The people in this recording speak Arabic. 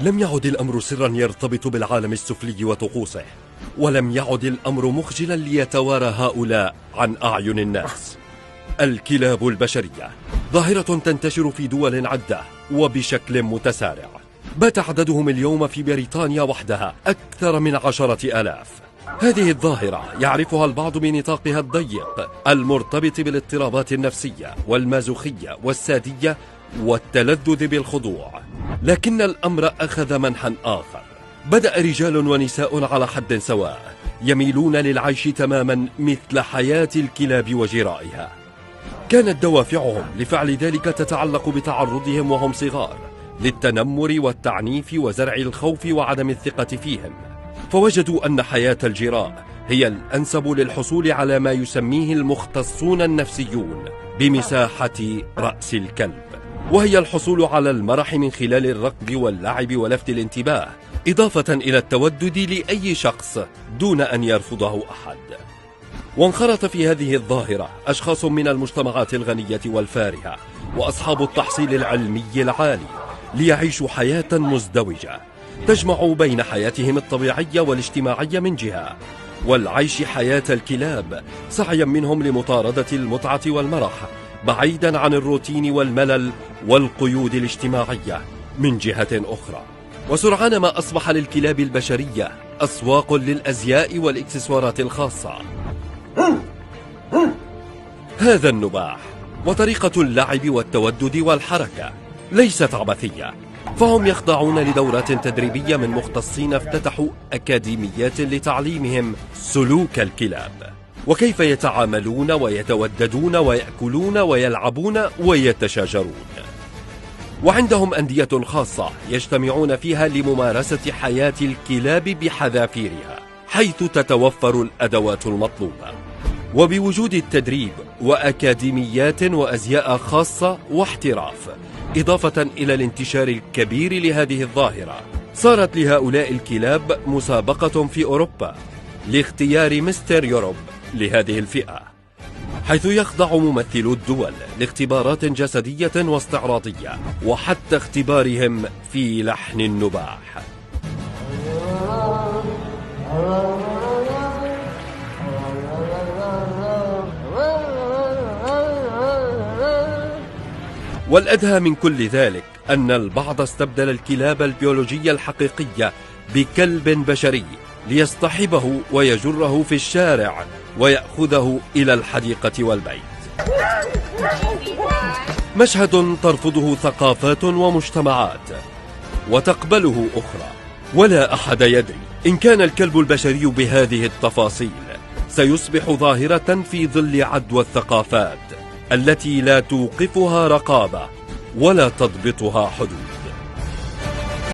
لم يعد الأمر سرا يرتبط بالعالم السفلي وطقوسه، ولم يعد الأمر مخجلا ليتوارى هؤلاء عن أعين الناس. الكلاب البشرية ظاهرة تنتشر في دول عدة وبشكل متسارع، بات عددهم اليوم في بريطانيا وحدها أكثر من 10,000. هذه الظاهرة يعرفها البعض بنطاقها الضيق المرتبط بالاضطرابات النفسية والمازوخية والسادية والتلذذ بالخضوع، لكن الأمر أخذ منحا آخر. بدأ رجال ونساء على حد سواء يميلون للعيش تماما مثل حياة الكلاب وجرائها. كانت دوافعهم لفعل ذلك تتعلق بتعرضهم وهم صغار للتنمر والتعنيف وزرع الخوف وعدم الثقة فيهم، فوجدوا أن حياة الجراء هي الأنسب للحصول على ما يسميه المختصون النفسيون بمساحة رأس الكلب، وهي الحصول على المرح من خلال الركض واللعب ولفت الانتباه، إضافة إلى التودد لأي شخص دون أن يرفضه أحد. وانخرط في هذه الظاهرة أشخاص من المجتمعات الغنية والفارهة وأصحاب التحصيل العلمي العالي ليعيشوا حياة مزدوجة تجمع بين حياتهم الطبيعية والاجتماعية من جهة، والعيش حياة الكلاب سعيا منهم لمطاردة المتعة والمرح بعيدا عن الروتين والملل والقيود الاجتماعية من جهة أخرى. وسرعان ما أصبح للكلاب البشرية أسواق للأزياء والإكسسوارات الخاصة. هذا النباح وطريقة اللعب والتودد والحركة ليست عبثية، فهم يخضعون لدورات تدريبية من مختصين افتتحوا أكاديميات لتعليمهم سلوك الكلاب وكيف يتعاملون ويتوددون ويأكلون ويلعبون ويتشاجرون. وعندهم أندية خاصة يجتمعون فيها لممارسة حياة الكلاب بحذافيرها، حيث تتوفر الأدوات المطلوبة. وبوجود التدريب وأكاديميات وأزياء خاصة واحتراف، إضافة إلى الانتشار الكبير لهذه الظاهرة، صارت لهؤلاء الكلاب مسابقة في أوروبا لاختيار مستر يوروب لهذه الفئة، حيث يخضع ممثلو الدول لاختبارات جسدية واستعراضية وحتى اختبارهم في لحن النباح. والأدهى من كل ذلك أن البعض استبدل الكلاب البيولوجية الحقيقية بكلب بشري ليصطحبه ويجره في الشارع ويأخذه إلى الحديقة والبيت، مشهد ترفضه ثقافات ومجتمعات وتقبله أخرى. ولا أحد يدري إن كان الكلب البشري بهذه التفاصيل سيصبح ظاهرة في ظل عدوى الثقافات التي لا توقفها رقابة ولا تضبطها حدود.